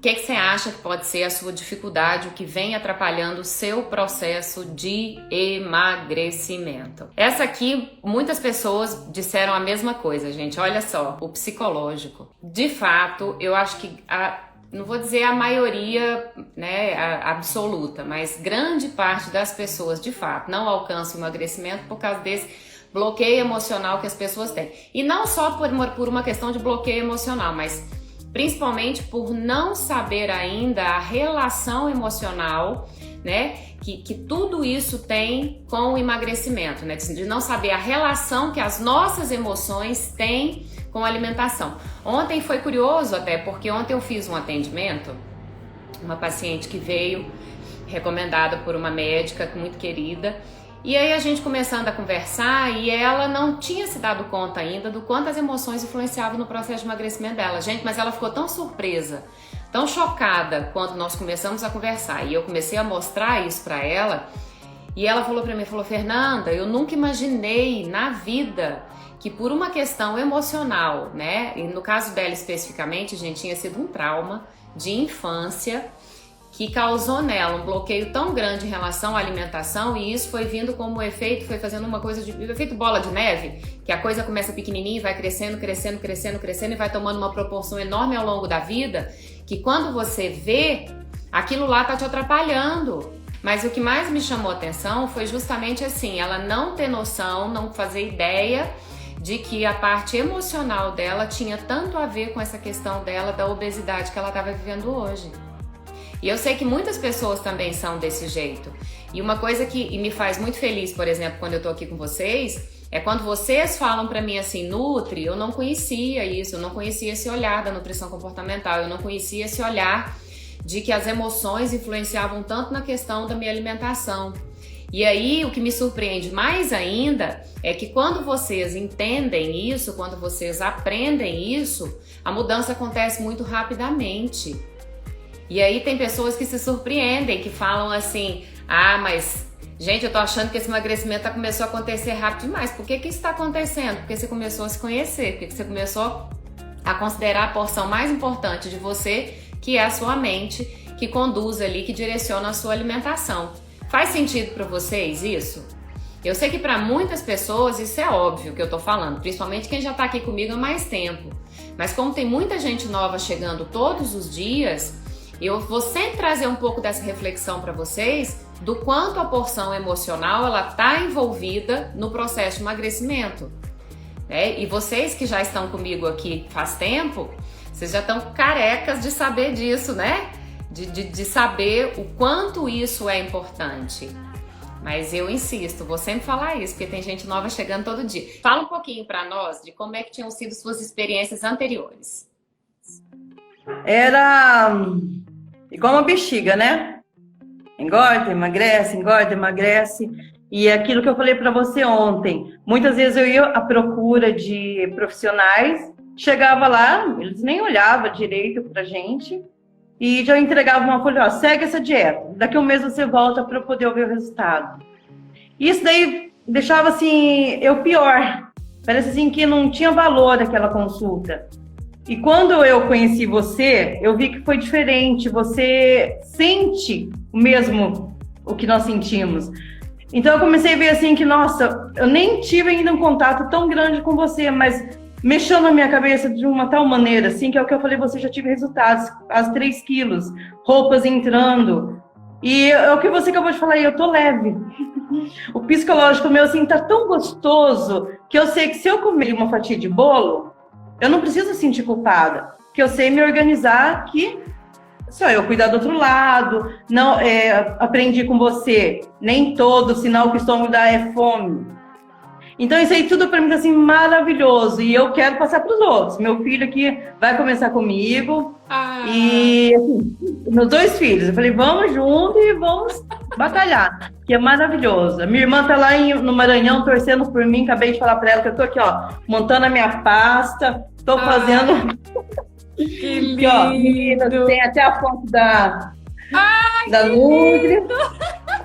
que você acha que pode ser a sua dificuldade, o que vem atrapalhando o seu processo de emagrecimento? Essa aqui, muitas pessoas disseram a mesma coisa, gente. Olha só, o psicológico. De fato, eu acho que não vou dizer a maioria, né, absoluta, mas grande parte das pessoas, de fato, não alcançam o emagrecimento por causa desse bloqueio emocional que as pessoas têm. E não só por uma questão de bloqueio emocional, mas principalmente por não saber ainda a relação emocional, né, que tudo isso tem com o emagrecimento, né, de não saber a relação que as nossas emoções têm com a alimentação. Ontem foi curioso até, porque ontem eu fiz um atendimento, uma paciente que veio recomendada por uma médica muito querida, e aí a gente começando a conversar e ela não tinha se dado conta ainda do quanto as emoções influenciavam no processo de emagrecimento dela. Gente, mas ela ficou tão surpresa, tão chocada quando nós começamos a conversar e eu comecei a mostrar isso pra ela e ela falou pra mim, Fernanda, eu nunca imaginei na vida que por uma questão emocional, né, e no caso dela especificamente, gente, tinha sido um trauma de infância que causou nela um bloqueio tão grande em relação à alimentação e isso foi vindo como efeito, foi fazendo uma coisa de efeito bola de neve, que a coisa começa pequenininha e vai crescendo e vai tomando uma proporção enorme ao longo da vida, que quando você vê, aquilo lá tá te atrapalhando. Mas o que mais me chamou a atenção foi justamente assim, ela não ter noção, não fazer ideia de que a parte emocional dela tinha tanto a ver com essa questão dela da obesidade que ela estava vivendo hoje. E eu sei que muitas pessoas também são desse jeito. E uma coisa que me faz muito feliz, por exemplo, quando eu tô aqui com vocês, é quando vocês falam pra mim assim, Nutri, eu não conhecia isso, eu não conhecia esse olhar da nutrição comportamental, eu não conhecia esse olhar de que as emoções influenciavam tanto na questão da minha alimentação. E aí, o que me surpreende mais ainda é que quando vocês entendem isso, quando vocês aprendem isso, a mudança acontece muito rapidamente. E aí tem pessoas que se surpreendem, que falam assim, mas gente, eu tô achando que esse emagrecimento começou a acontecer rápido demais. Por que isso está acontecendo? Porque você começou a se conhecer, porque você começou a considerar a porção mais importante de você, que é a sua mente, que conduz ali, que direciona a sua alimentação. Faz sentido para vocês isso? Eu sei que para muitas pessoas isso é óbvio que eu tô falando, principalmente quem já tá aqui comigo há mais tempo. Mas como tem muita gente nova chegando todos os dias, eu vou sempre trazer um pouco dessa reflexão para vocês do quanto a porção emocional ela tá envolvida no processo de emagrecimento. E vocês que já estão comigo aqui faz tempo, vocês já estão carecas de saber disso, né? De saber o quanto isso é importante. Mas eu insisto, vou sempre falar isso, porque tem gente nova chegando todo dia. Fala um pouquinho para nós de como é que tinham sido suas experiências anteriores. Era igual uma bexiga, né? Engorda, emagrece. E aquilo que eu falei para você ontem, muitas vezes eu ia à procura de profissionais, chegava lá, eles nem olhavam direito pra gente, e já entregava uma folha, segue essa dieta, daqui a um mês você volta para poder ver o resultado. Isso daí deixava assim, eu pior, parece assim que não tinha valor aquela consulta. E quando eu conheci você, eu vi que foi diferente, você sente o mesmo o que nós sentimos. Então eu comecei a ver assim que, nossa, eu nem tive ainda um contato tão grande com você, mas mexeu na minha cabeça de uma tal maneira, assim, que é o que eu falei, você já tive resultados, as 3 quilos, roupas entrando. E é o que você acabou de falar aí, eu tô leve. O psicológico meu, assim, tá tão gostoso, que eu sei que se eu comer uma fatia de bolo, eu não preciso sentir culpada, porque eu sei me organizar que só eu cuidar do outro lado, não, aprendi com você, nem todo sinal que o estômago dá é fome. Então isso aí tudo para mim tá assim maravilhoso e eu quero passar para os outros. Meu filho aqui vai começar comigo e assim, meus 2 filhos, eu falei, vamos junto e vamos batalhar, que é maravilhoso. A minha irmã tá lá no Maranhão torcendo por mim, acabei de falar para ela que eu tô aqui, ó, montando a minha pasta, tô fazendo... Que lindo! Aqui, ó, tem até a foto da Nutri,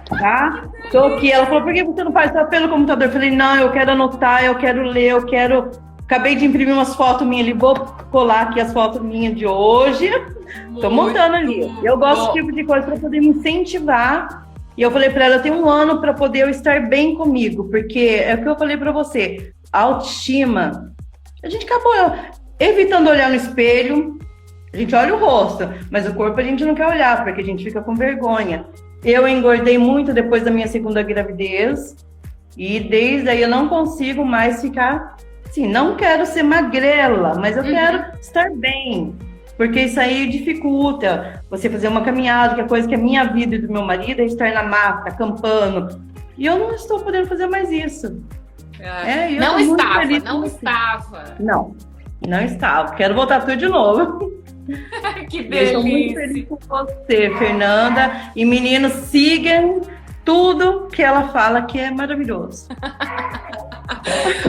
tá? Tô aqui, ela falou, por que você não faz só pelo computador? Eu falei, não, eu quero anotar, eu quero ler, eu quero Acabei de imprimir umas fotos minhas ali, vou colar aqui as fotos minhas de hoje. Tô montando ali. Eu gosto desse tipo de coisa para poder me incentivar. E eu falei para ela, eu tenho um ano para poder eu estar bem comigo, porque é o que eu falei para você, a autoestima, a gente acabou evitando olhar no espelho, a gente olha o rosto, mas o corpo a gente não quer olhar, porque a gente fica com vergonha. Eu engordei muito depois da minha segunda gravidez, e desde aí eu não consigo mais ficar, assim, não quero ser magrela, mas eu quero estar bem. Porque isso aí dificulta você fazer uma caminhada, que é coisa que a minha vida e do meu marido é estar na mata, acampando. E eu não estou podendo fazer mais isso. Não estava. Não estava. Quero voltar tudo de novo. Que delícia. Estou muito feliz com você, Fernanda. E meninos, sigam tudo que ela fala que é maravilhoso.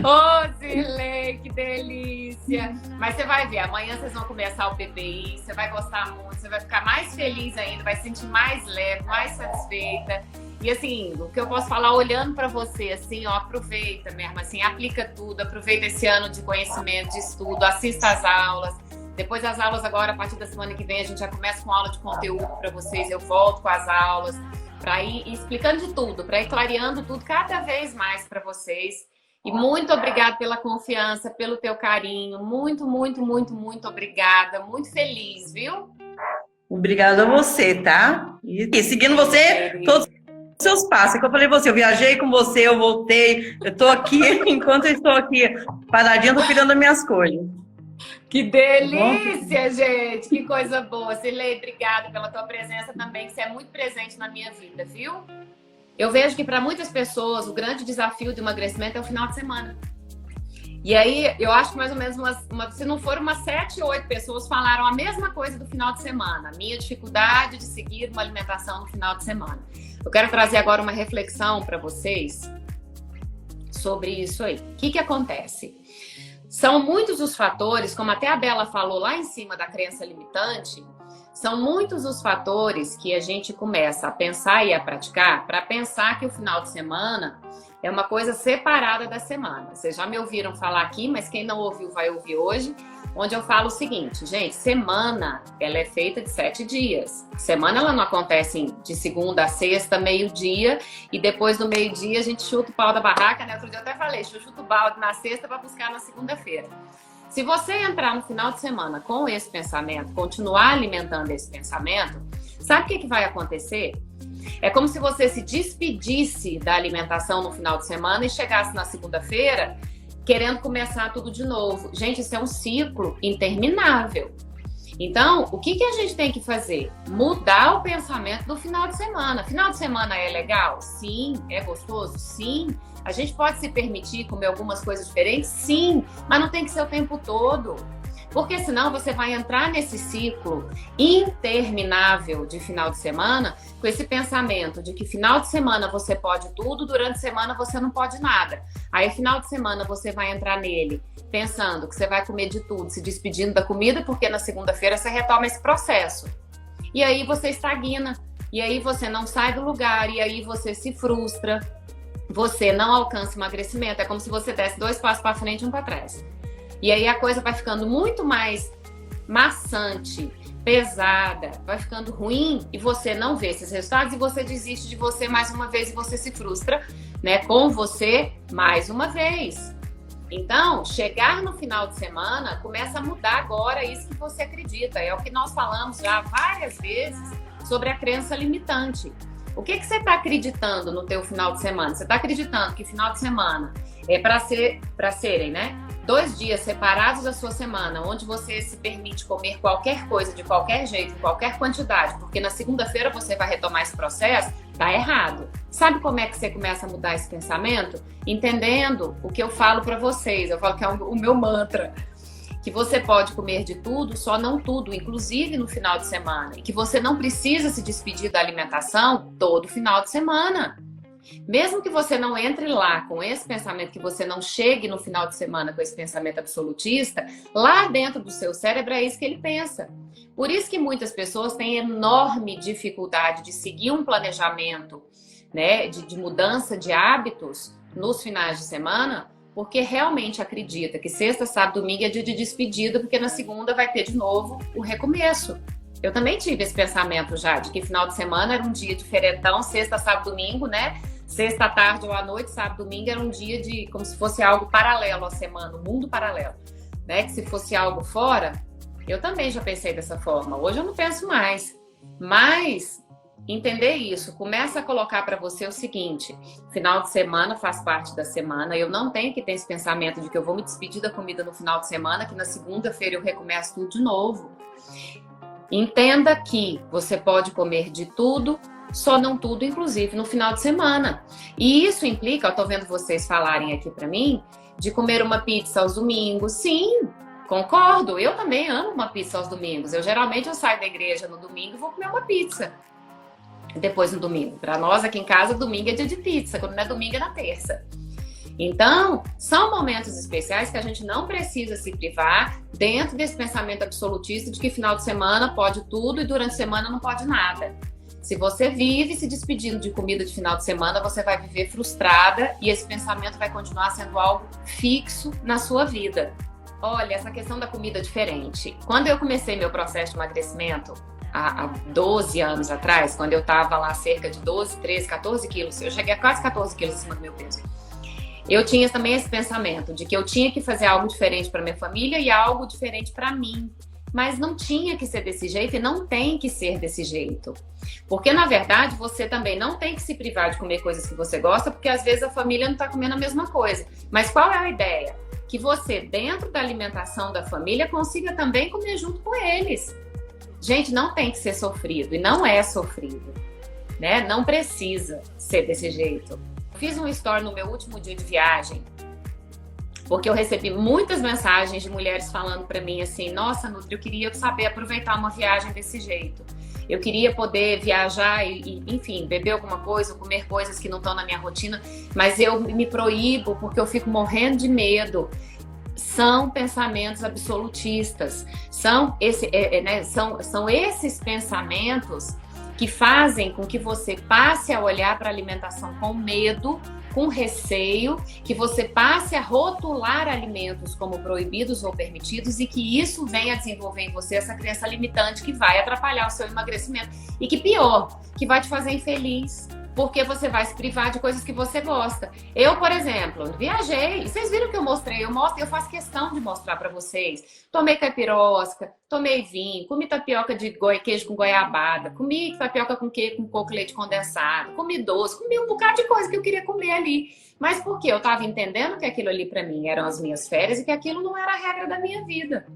Ô, Zirlei, que delícia! Mas você vai ver, amanhã vocês vão começar o PPI, você vai gostar muito, você vai ficar mais feliz ainda, vai se sentir mais leve, mais satisfeita. E assim, o que eu posso falar olhando para você, assim, ó, aproveita mesmo, assim, aplica tudo, aproveita esse ano de conhecimento, de estudo, assista às aulas. Depois das aulas agora, a partir da semana que vem, a gente já começa com aula de conteúdo para vocês, eu volto com as aulas, para ir explicando de tudo, para ir clareando tudo cada vez mais para vocês. E muito obrigada pela confiança, pelo teu carinho. Muito, muito, muito, muito obrigada. Muito feliz, viu? Obrigada a você, tá? E seguindo você, todos os seus passos. É que eu falei você, eu viajei com você, eu voltei. Eu tô aqui, enquanto eu estou aqui paradinha, eu tô cuidando das minhas coisas. Que delícia, gente! Que coisa boa. Zirlei, obrigada pela tua presença também, que você é muito presente na minha vida, viu? Eu vejo que para muitas pessoas o grande desafio do emagrecimento é o final de semana. E aí, eu acho que mais ou menos, se não for umas 7 ou 8 pessoas falaram a mesma coisa do final de semana. A minha dificuldade de seguir uma alimentação no final de semana. Eu quero trazer agora uma reflexão para vocês sobre isso aí. O que acontece? São muitos os fatores, como até a Bela falou lá em cima da crença limitante, são muitos os fatores que a gente começa a pensar e a praticar para pensar que o final de semana é uma coisa separada da semana. Vocês já me ouviram falar aqui, mas quem não ouviu vai ouvir hoje, onde eu falo o seguinte, gente, semana ela é feita de 7 dias. Semana ela não acontece de segunda a sexta, meio-dia, e depois do meio-dia a gente chuta o pau da barraca, né? Outro dia eu até falei, chuta o balde na sexta para buscar na segunda-feira. Se você entrar no final de semana com esse pensamento, continuar alimentando esse pensamento, sabe o que vai acontecer? É como se você se despedisse da alimentação no final de semana e chegasse na segunda-feira querendo começar tudo de novo. Gente, isso é um ciclo interminável. Então, o que a gente tem que fazer? Mudar o pensamento do final de semana. Final de semana é legal? Sim. É gostoso? Sim. A gente pode se permitir comer algumas coisas diferentes? Sim. Mas não tem que ser o tempo todo. Porque senão você vai entrar nesse ciclo interminável de final de semana com esse pensamento de que final de semana você pode tudo, durante a semana você não pode nada. Aí final de semana você vai entrar nele pensando que você vai comer de tudo, se despedindo da comida, porque na segunda-feira você retoma esse processo. E aí você estagna, e aí você não sai do lugar, e aí você se frustra, você não alcança emagrecimento. É como se você desse 2 passos para frente e 1 para trás. E aí a coisa vai ficando muito mais maçante, pesada, vai ficando ruim e você não vê esses resultados e você desiste de você mais uma vez e você se frustra, né, com você mais uma vez. Então, chegar no final de semana começa a mudar agora isso que você acredita. É o que nós falamos já várias vezes sobre a crença limitante. O que você está acreditando no teu final de semana? Você está acreditando que final de semana é para serem, né, 2 dias separados da sua semana, onde você se permite comer qualquer coisa, de qualquer jeito, em qualquer quantidade, porque na segunda-feira você vai retomar esse processo, tá errado. Sabe como é que você começa a mudar esse pensamento? Entendendo o que eu falo para vocês. Eu falo que é o meu mantra. Que você pode comer de tudo, só não tudo, inclusive no final de semana. E que você não precisa se despedir da alimentação todo final de semana. Mesmo que você não entre lá com esse pensamento, que você não chegue no final de semana com esse pensamento absolutista, lá dentro do seu cérebro é isso que ele pensa. Por isso que muitas pessoas têm enorme dificuldade de seguir um planejamento, né, de mudança de hábitos nos finais de semana, porque realmente acredita que sexta, sábado, domingo é dia de despedida, porque na segunda vai ter de novo o recomeço. Eu também tive esse pensamento já, de que final de semana era um dia diferentão, sexta, sábado, domingo, né? Sexta à tarde ou à noite, sábado, domingo era um dia de, como se fosse algo paralelo à semana, um mundo paralelo, né? Que se fosse algo fora, eu também já pensei dessa forma. Hoje eu não penso mais, mas entender isso, começa a colocar para você o seguinte: final de semana faz parte da semana, eu não tenho que ter esse pensamento de que eu vou me despedir da comida no final de semana, que na segunda-feira eu recomeço tudo de novo. Entenda que você pode comer de tudo, só não tudo, inclusive no final de semana. E isso implica, eu tô vendo vocês falarem aqui para mim, de comer uma pizza aos domingos. Sim, concordo, eu também amo uma pizza aos domingos. Eu saio da igreja no domingo e vou comer uma pizza. Depois no domingo. Para nós aqui em casa, domingo é dia de pizza, quando não é domingo é na terça. Então, são momentos especiais que a gente não precisa se privar dentro desse pensamento absolutista de que final de semana pode tudo e durante a semana não pode nada. Se você vive se despedindo de comida de final de semana, você vai viver frustrada e esse pensamento vai continuar sendo algo fixo na sua vida. Olha, essa questão da comida diferente. Quando eu comecei meu processo de emagrecimento, há 12 anos atrás, quando eu estava lá cerca de 12, 13, 14 quilos, eu cheguei a quase 14 quilos acima do meu peso. Eu tinha também esse pensamento de que eu tinha que fazer algo diferente para minha família e algo diferente para mim. Mas não tinha que ser desse jeito e não tem que ser desse jeito. Porque, na verdade, você também não tem que se privar de comer coisas que você gosta, porque às vezes a família não está comendo a mesma coisa. Mas qual é a ideia? Que você, dentro da alimentação da família, consiga também comer junto com eles. Gente, não tem que ser sofrido e não é sofrido, né? Não precisa ser desse jeito. Fiz um story no meu último dia de viagem, porque eu recebi muitas mensagens de mulheres falando para mim assim: nossa, Nutri, eu queria saber aproveitar uma viagem desse jeito. Eu queria poder viajar e, enfim, beber alguma coisa, comer coisas que não estão na minha rotina, mas eu me proíbo porque eu fico morrendo de medo. São pensamentos absolutistas, são esses pensamentos que fazem com que você passe a olhar para a alimentação com medo, com receio, que você passe a rotular alimentos como proibidos ou permitidos e que isso venha a desenvolver em você essa crença limitante que vai atrapalhar o seu emagrecimento e que pior, que vai te fazer infeliz. Porque você vai se privar de coisas que você gosta. Eu, por exemplo, viajei. Vocês viram que eu mostrei? Eu faço questão de mostrar para vocês. Tomei caipirosca, tomei vinho, comi tapioca de queijo com goiabada, comi tapioca com queijo com coco leite condensado, comi doce, comi um bocado de coisa que eu queria comer ali. Mas por quê? Eu estava entendendo que aquilo ali para mim eram as minhas férias e que aquilo não era a regra da minha vida.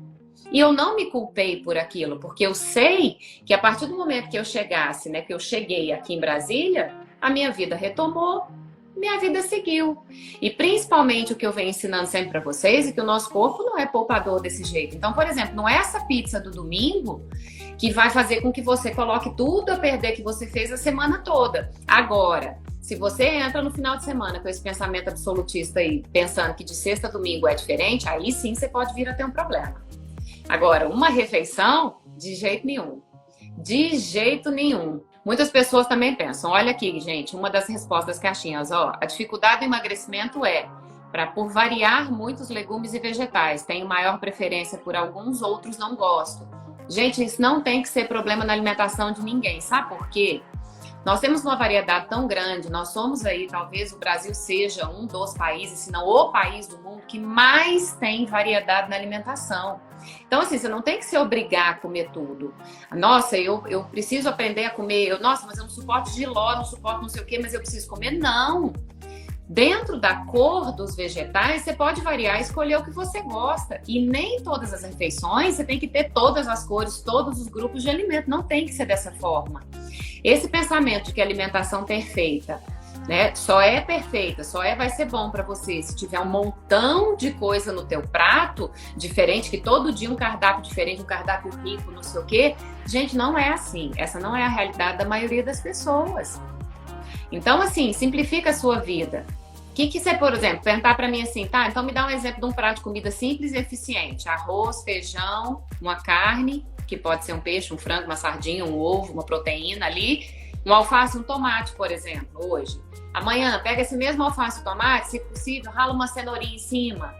E eu não me culpei por aquilo, porque eu sei que a partir do momento que eu chegasse, né, que eu cheguei aqui em Brasília, a minha vida retomou, minha vida seguiu. E principalmente o que eu venho ensinando sempre para vocês é que o nosso corpo não é poupador desse jeito. Então, por exemplo, não é essa pizza do domingo que vai fazer com que você coloque tudo a perder que você fez a semana toda. Agora, se você entra no final de semana com esse pensamento absolutista aí, pensando que de sexta a domingo é diferente, aí sim você pode vir a ter um problema. Agora, uma refeição, de jeito nenhum. De jeito nenhum. Muitas pessoas também pensam, olha aqui, gente, uma das respostas caixinhas, ó, a dificuldade do emagrecimento é, por variar muitos legumes e vegetais, tenho maior preferência por alguns, outros não gosto. Gente, isso não tem que ser problema na alimentação de ninguém, sabe por quê? Nós temos uma variedade tão grande, nós somos aí, talvez o Brasil seja um dos países, se não o país do mundo que mais tem variedade na alimentação. Então, assim, você não tem que se obrigar a comer tudo. Nossa, eu preciso aprender a comer. Nossa, mas eu não suporto jiló, não suporto não sei o quê, mas eu preciso comer. Não! Dentro da cor dos vegetais, você pode variar e escolher o que você gosta. E nem todas as refeições você tem que ter todas as cores, todos os grupos de alimento. Não tem que ser dessa forma. Esse pensamento de que a alimentação perfeita, né, só é perfeita, vai ser bom para você se tiver um montão de coisa no teu prato, diferente, que todo dia um cardápio diferente, um cardápio rico, não sei o quê. Gente, não é assim. Essa não é a realidade da maioria das pessoas. Então, assim, simplifica a sua vida. O que você, por exemplo, perguntar para mim assim, tá, então me dá um exemplo de um prato de comida simples e eficiente. Arroz, feijão, uma carne, que pode ser um peixe, um frango, uma sardinha, um ovo, uma proteína ali, Um alface, um tomate, por exemplo, hoje. Amanhã, pega esse mesmo alface e tomate, se possível, rala uma cenourinha em cima.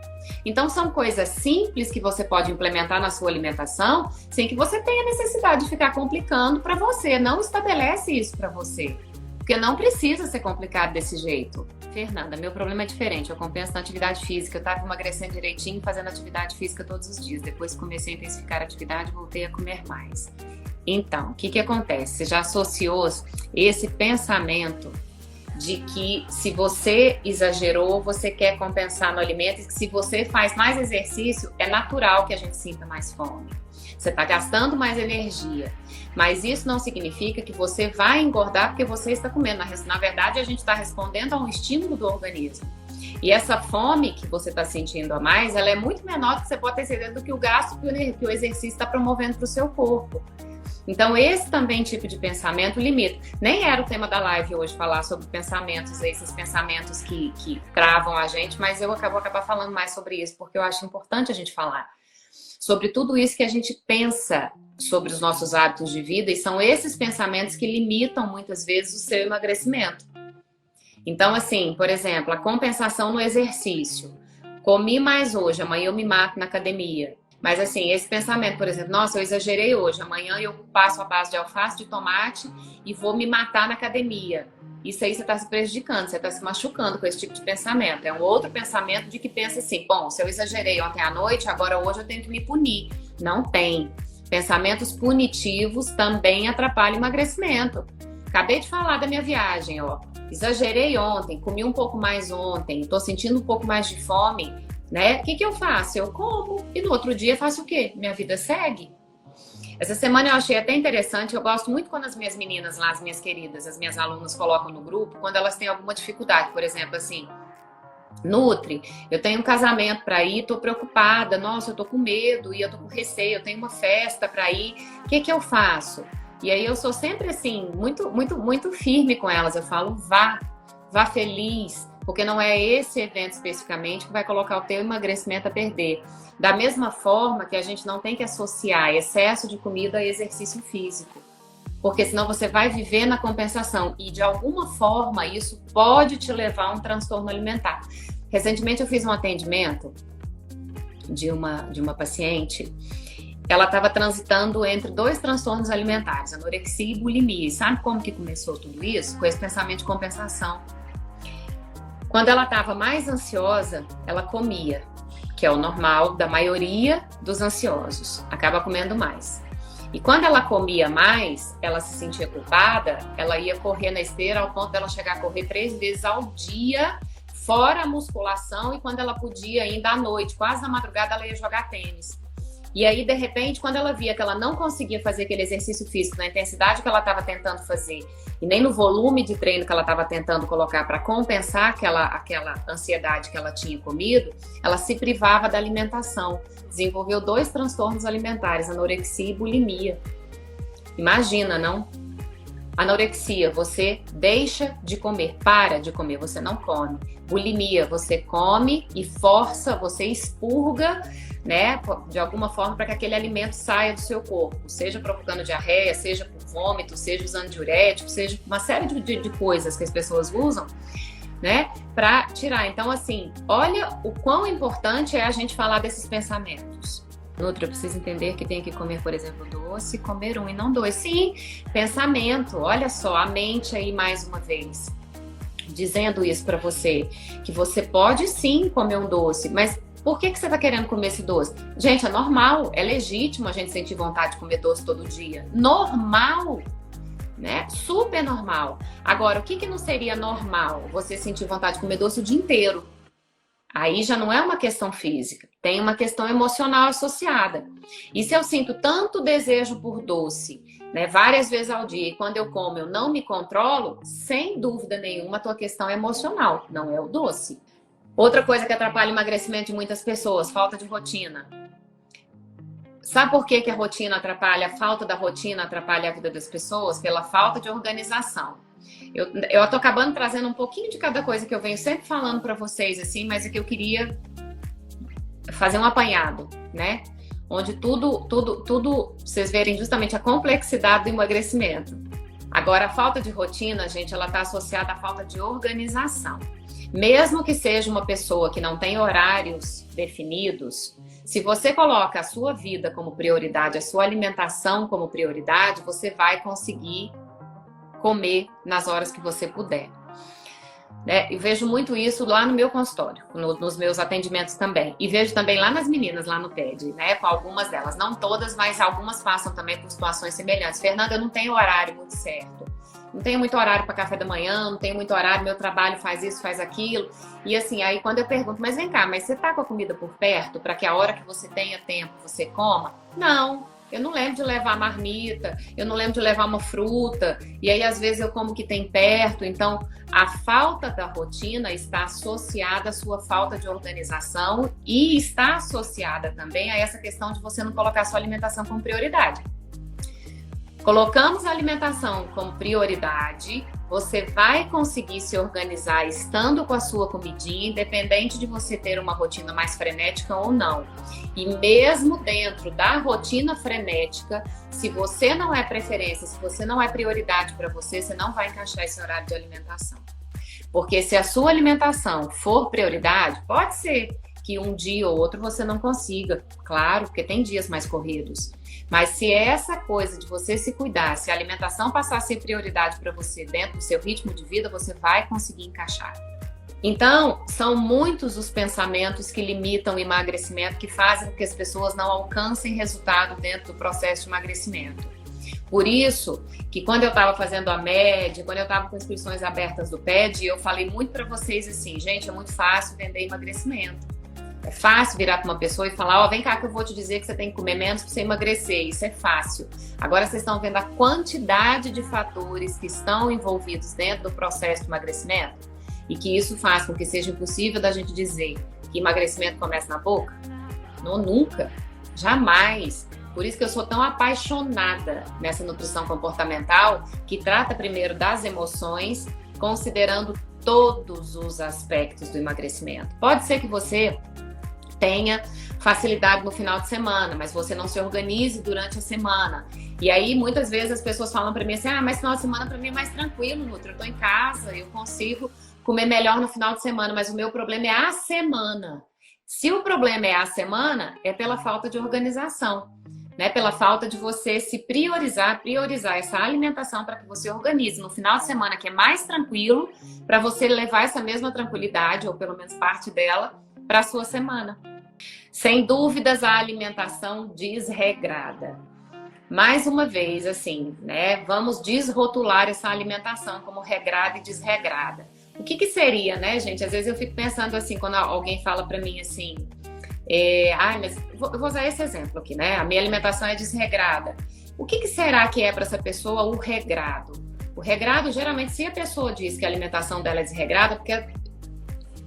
Então, são coisas simples que você pode implementar na sua alimentação sem que você tenha necessidade de ficar complicando para você. Não estabelece isso para você, porque não precisa ser complicado desse jeito. Fernanda, meu problema é diferente. Eu compenso na atividade física. Eu estava emagrecendo direitinho, fazendo atividade física todos os dias. Depois comecei a intensificar a atividade e voltei a comer mais. Então, o que acontece? Você já associou esse pensamento de que se você exagerou, você quer compensar no alimento, e que se você faz mais exercício, é natural que a gente sinta mais fome. Você está gastando mais energia, mas isso não significa que você vai engordar porque você está comendo. Na verdade, a gente está respondendo a um estímulo do organismo. E essa fome que você está sentindo a mais, ela é muito menor do que você pode ter certeza do que o gasto que o exercício está promovendo para o seu corpo. Então, esse também tipo de pensamento limita. Nem era o tema da live hoje falar sobre pensamentos, esses pensamentos que travam a gente, mas eu vou acabar falando mais sobre isso, porque eu acho importante a gente falar sobre tudo isso que a gente pensa sobre os nossos hábitos de vida, e são esses pensamentos que limitam muitas vezes o seu emagrecimento. Então, assim, por exemplo, a compensação no exercício. Comi mais hoje, amanhã eu me mato na academia. Mas assim, esse pensamento, por exemplo, nossa, eu exagerei hoje, amanhã eu passo a base de alface, de tomate e vou me matar na academia. Isso aí você está se prejudicando, você está se machucando com esse tipo de pensamento. É um outro pensamento de que pensa assim, bom, se eu exagerei ontem à noite, agora hoje eu tenho que me punir. Não tem. Pensamentos punitivos também atrapalham o emagrecimento. Acabei de falar da minha viagem, ó. Exagerei ontem, comi um pouco mais ontem, estou sentindo um pouco mais de fome, né? O que eu faço? Eu como e no outro dia faço o quê? Minha vida segue. Essa semana eu achei até interessante, eu gosto muito quando as minhas meninas lá, as minhas queridas, as minhas alunas colocam no grupo, quando elas têm alguma dificuldade, por exemplo, assim, Nutri, eu tenho um casamento para ir, tô preocupada, nossa, eu tô com medo e eu tô com receio, eu tenho uma festa para ir, o que eu faço? E aí eu sou sempre assim, muito firme com elas, eu falo, vá feliz, porque não é esse evento especificamente que vai colocar o teu emagrecimento a perder. Da mesma forma que a gente não tem que associar excesso de comida a exercício físico, porque senão você vai viver na compensação e de alguma forma isso pode te levar a um transtorno alimentar. Recentemente eu fiz um atendimento de uma paciente, ela estava transitando entre 2 transtornos alimentares, anorexia e bulimia. E sabe como que começou tudo isso? Com esse pensamento de compensação. Quando ela estava mais ansiosa, ela comia, que é o normal da maioria dos ansiosos, acaba comendo mais. E quando ela comia mais, ela se sentia culpada, ela ia correr na esteira ao ponto dela chegar a correr 3 vezes ao dia, fora a musculação, e quando ela podia, ainda à noite, quase na madrugada, ela ia jogar tênis. E aí, de repente, quando ela via que ela não conseguia fazer aquele exercício físico na intensidade que ela estava tentando fazer, e nem no volume de treino que ela estava tentando colocar para compensar aquela ansiedade que ela tinha comido, ela se privava da alimentação. Desenvolveu 2 transtornos alimentares, anorexia e bulimia. Imagina, não? Anorexia, você deixa de comer, para de comer, você não come. Bulimia, você come e força, você expurga, né, de alguma forma para que aquele alimento saia do seu corpo, seja provocando diarreia, seja por vômito, seja usando diurético, seja uma série de coisas que as pessoas usam, né, para tirar. Então, assim, olha o quão importante é a gente falar desses pensamentos. Nutri, eu preciso entender que tem que comer, por exemplo, doce, comer um e não 2. Sim, pensamento, olha só, a mente aí mais uma vez, dizendo isso para você, que você pode sim comer um doce, mas por que você está querendo comer esse doce? Gente, é normal, é legítimo a gente sentir vontade de comer doce todo dia. Normal, né? Super normal. Agora, o que não seria normal? Você sentir vontade de comer doce o dia inteiro. Aí já não é uma questão física, tem uma questão emocional associada. E se eu sinto tanto desejo por doce, né, várias vezes ao dia, e quando eu como eu não me controlo, sem dúvida nenhuma a tua questão é emocional, não é o doce. Outra coisa que atrapalha o emagrecimento de muitas pessoas, falta de rotina. Sabe por que a rotina atrapalha, a falta da rotina atrapalha a vida das pessoas? Pela falta de organização. Eu tô acabando trazendo um pouquinho de cada coisa que eu venho sempre falando para vocês, assim, mas é que eu queria fazer um apanhado, né? Onde tudo, vocês verem justamente a complexidade do emagrecimento. Agora, a falta de rotina, gente, ela está associada à falta de organização. Mesmo que seja uma pessoa que não tem horários definidos, se você coloca a sua vida como prioridade, a sua alimentação como prioridade, você vai conseguir comer nas horas que você puder. Eu vejo muito isso lá no meu consultório, nos meus atendimentos também. E vejo também lá nas meninas, lá no TED, né? Com algumas delas. Não todas, mas algumas passam também por situações semelhantes. Fernanda, eu não tenho horário muito certo. Não tenho muito horário para café da manhã, não tenho muito horário, meu trabalho faz isso, faz aquilo. E assim, aí quando eu pergunto, mas vem cá, mas você tá com a comida por perto para que a hora que você tenha tempo você coma? Não. Eu não lembro de levar marmita, eu não lembro de levar uma fruta, e aí às vezes eu como que tem perto. Então, a falta da rotina está associada à sua falta de organização e está associada também a essa questão de você não colocar a sua alimentação como prioridade. Colocamos a alimentação como prioridade, você vai conseguir se organizar estando com a sua comidinha, independente de você ter uma rotina mais frenética ou não. E mesmo dentro da rotina frenética, se você não é preferência, se você não é prioridade para você, você não vai encaixar esse horário de alimentação. Porque se a sua alimentação for prioridade, pode ser que um dia ou outro você não consiga, claro, porque tem dias mais corridos. Mas se essa coisa de você se cuidar, se a alimentação passar a ser prioridade para você dentro do seu ritmo de vida, você vai conseguir encaixar. Então, são muitos os pensamentos que limitam o emagrecimento, que fazem com que as pessoas não alcancem resultado dentro do processo de emagrecimento. Por isso, que quando eu estava fazendo a média, quando eu estava com inscrições abertas do PED, eu falei muito para vocês assim, gente, é muito fácil vender emagrecimento. É fácil virar para uma pessoa e falar, vem cá que eu vou te dizer que você tem que comer menos para você emagrecer. Isso é fácil. Agora vocês estão vendo a quantidade de fatores que estão envolvidos dentro do processo de emagrecimento e que isso faz com que seja impossível da gente dizer que emagrecimento começa na boca? Não, nunca. Jamais. Por isso que eu sou tão apaixonada nessa nutrição comportamental que trata primeiro das emoções, considerando todos os aspectos do emagrecimento. Pode ser que você tenha facilidade no final de semana, mas você não se organize durante a semana. E aí, muitas vezes, as pessoas falam para mim assim, mas final de semana para mim é mais tranquilo, Nutri, eu tô em casa, eu consigo comer melhor no final de semana, mas o meu problema é a semana. Se o problema é a semana, é pela falta de organização, né? Pela falta de você se priorizar essa alimentação para que você organize no final de semana, que é mais tranquilo, para você levar essa mesma tranquilidade, ou pelo menos parte dela, para a sua semana. Sem dúvidas, a alimentação desregrada. Mais uma vez, assim, né? Vamos desrotular essa alimentação como regrada e desregrada. O que seria, né, gente? Às vezes eu fico pensando assim, quando alguém fala para mim assim, mas eu vou usar esse exemplo aqui, né? A minha alimentação é desregrada. O que será que é para essa pessoa o regrado? O regrado, geralmente, se a pessoa diz que a alimentação dela é desregrada, porque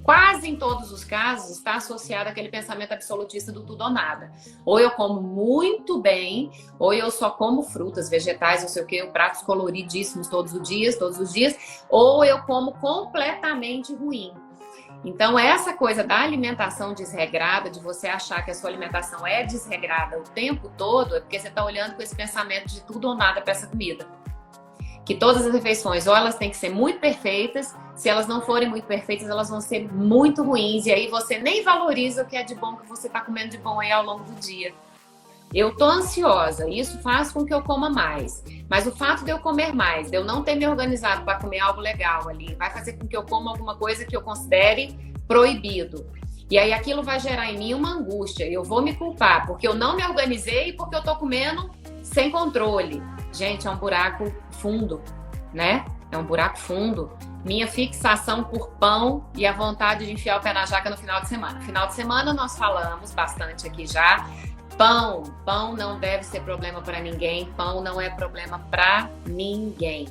quase em todos os casos está associado àquele pensamento absolutista do tudo ou nada. Ou eu como muito bem, ou eu só como frutas, vegetais, não sei o quê, pratos coloridíssimos todos os dias, ou eu como completamente ruim. Então, essa coisa da alimentação desregrada, de você achar que a sua alimentação é desregrada o tempo todo, é porque você está olhando com esse pensamento de tudo ou nada para essa comida. Que todas as refeições, ou elas têm que ser muito perfeitas, se elas não forem muito perfeitas, elas vão ser muito ruins, e aí você nem valoriza o que é de bom que você está comendo de bom aí ao longo do dia. Eu tô ansiosa, e isso faz com que eu coma mais. Mas o fato de eu comer mais, de eu não ter me organizado para comer algo legal ali, vai fazer com que eu coma alguma coisa que eu considere proibido. E aí aquilo vai gerar em mim uma angústia. Eu vou me culpar porque eu não me organizei e porque eu tô comendo sem controle. Gente, é um buraco fundo, né? É um buraco fundo. Minha fixação por pão e a vontade de enfiar o pé na jaca no final de semana. No final de semana nós falamos bastante aqui já. Pão não deve ser problema para ninguém. Pão não é problema para ninguém.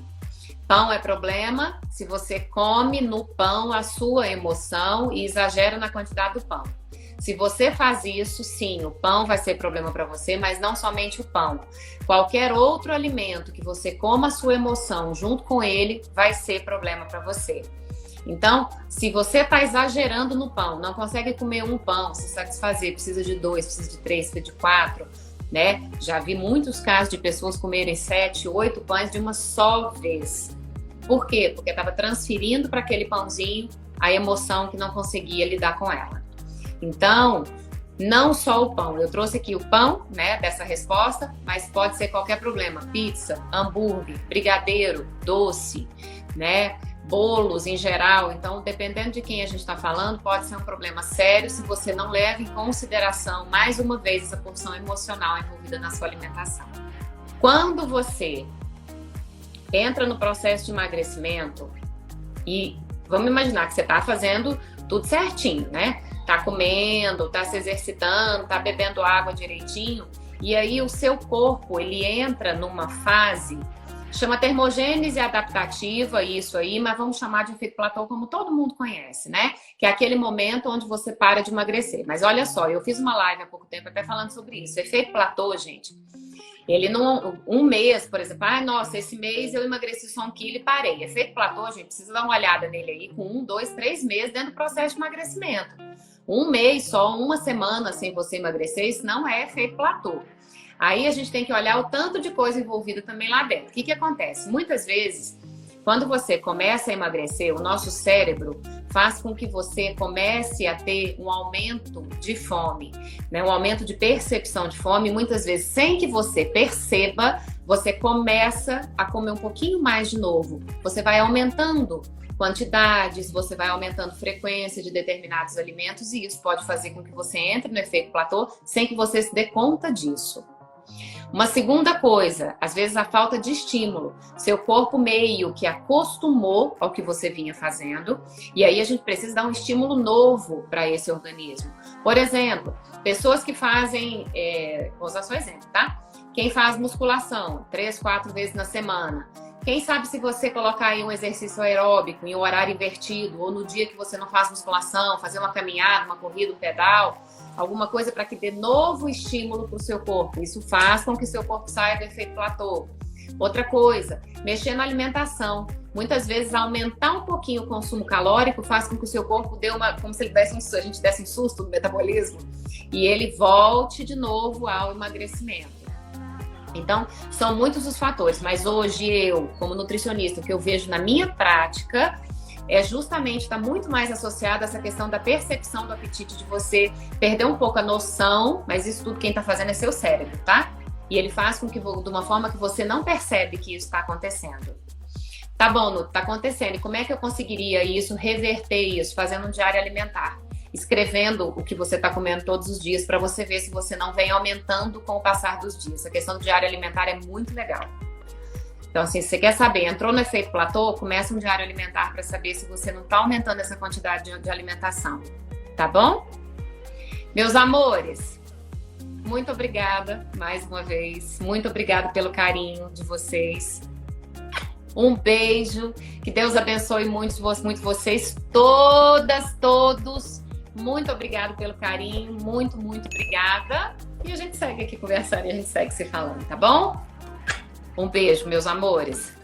Pão é problema se você come no pão a sua emoção e exagera na quantidade do pão. Se você faz isso, sim, o pão vai ser problema para você, mas não somente o pão. Qualquer outro alimento que você coma a sua emoção junto com ele vai ser problema para você. Então, se você está exagerando no pão, não consegue comer um pão, se satisfazer, precisa de 2, precisa de 3, precisa de 4, né? Já vi muitos casos de pessoas comerem 7, 8 pães de uma só vez. Por quê? Porque estava transferindo para aquele pãozinho a emoção que não conseguia lidar com ela. Então, não só o pão. Eu trouxe aqui o pão, né, dessa resposta, mas pode ser qualquer problema. Pizza, hambúrguer, brigadeiro, doce, né, bolos em geral. Então, dependendo de quem a gente está falando, pode ser um problema sério se você não leva em consideração, mais uma vez, essa porção emocional envolvida na sua alimentação. Quando você entra no processo de emagrecimento e vamos imaginar que você está fazendo tudo certinho, né? Tá comendo, tá se exercitando, tá bebendo água direitinho, e aí o seu corpo, ele entra numa fase, chama termogênese adaptativa, isso aí, mas vamos chamar de efeito platô, como todo mundo conhece, né? Que é aquele momento onde você para de emagrecer. Mas olha só, eu fiz uma live há pouco tempo até falando sobre isso. Efeito platô, gente, ele não, um mês, por exemplo, nossa, esse mês eu emagreci só 1 quilo e parei. Efeito platô, gente, precisa dar uma olhada nele aí com 1, 2, 3 meses dentro do processo de emagrecimento. 1 mês só, 1 semana sem você emagrecer, isso não é efeito platô. Aí a gente tem que olhar o tanto de coisa envolvida também lá dentro. O que acontece? Muitas vezes, quando você começa a emagrecer, o nosso cérebro faz com que você comece a ter um aumento de fome, né? Um aumento de percepção de fome. Muitas vezes, sem que você perceba, você começa a comer um pouquinho mais de novo. Você vai aumentando quantidades, você vai aumentando frequência de determinados alimentos e isso pode fazer com que você entre no efeito platô sem que você se dê conta disso. Uma segunda coisa, às vezes a falta de estímulo. Seu corpo meio que acostumou ao que você vinha fazendo e aí a gente precisa dar um estímulo novo para esse organismo. Por exemplo, pessoas que fazem, vou usar só exemplo, tá? Quem faz musculação 3, 4 vezes na semana. Quem sabe se você colocar aí um exercício aeróbico em um horário invertido ou no dia que você não faz musculação, fazer uma caminhada, uma corrida, um pedal, alguma coisa para que dê novo estímulo para o seu corpo. Isso faz com que seu corpo saia do efeito platô. Outra coisa, mexer na alimentação. Muitas vezes aumentar um pouquinho o consumo calórico faz com que o seu corpo dê como se ele a gente desse um susto no metabolismo e ele volte de novo ao emagrecimento. Então, são muitos os fatores, mas hoje eu, como nutricionista, o que eu vejo na minha prática é justamente estar muito mais associado a essa questão da percepção do apetite, de você perder um pouco a noção, mas isso tudo quem está fazendo é seu cérebro, tá? E ele faz com que, de uma forma que você não percebe que isso está acontecendo. Tá bom, Nuto, tá acontecendo. E como é que eu conseguiria isso, reverter isso, fazendo um diário alimentar? Escrevendo o que você está comendo todos os dias para você ver se você não vem aumentando com o passar dos dias. A questão do diário alimentar é muito legal. Então, assim, se você quer saber, entrou no efeito platô, começa um diário alimentar para saber se você não está aumentando essa quantidade de alimentação. Tá bom? Meus amores, muito obrigada mais uma vez. Muito obrigada pelo carinho de vocês. Um beijo. Que Deus abençoe muito vocês, todas, todos. Muito obrigada pelo carinho, muito, muito obrigada. E a gente segue aqui conversando e a gente segue se falando, tá bom? Um beijo, meus amores.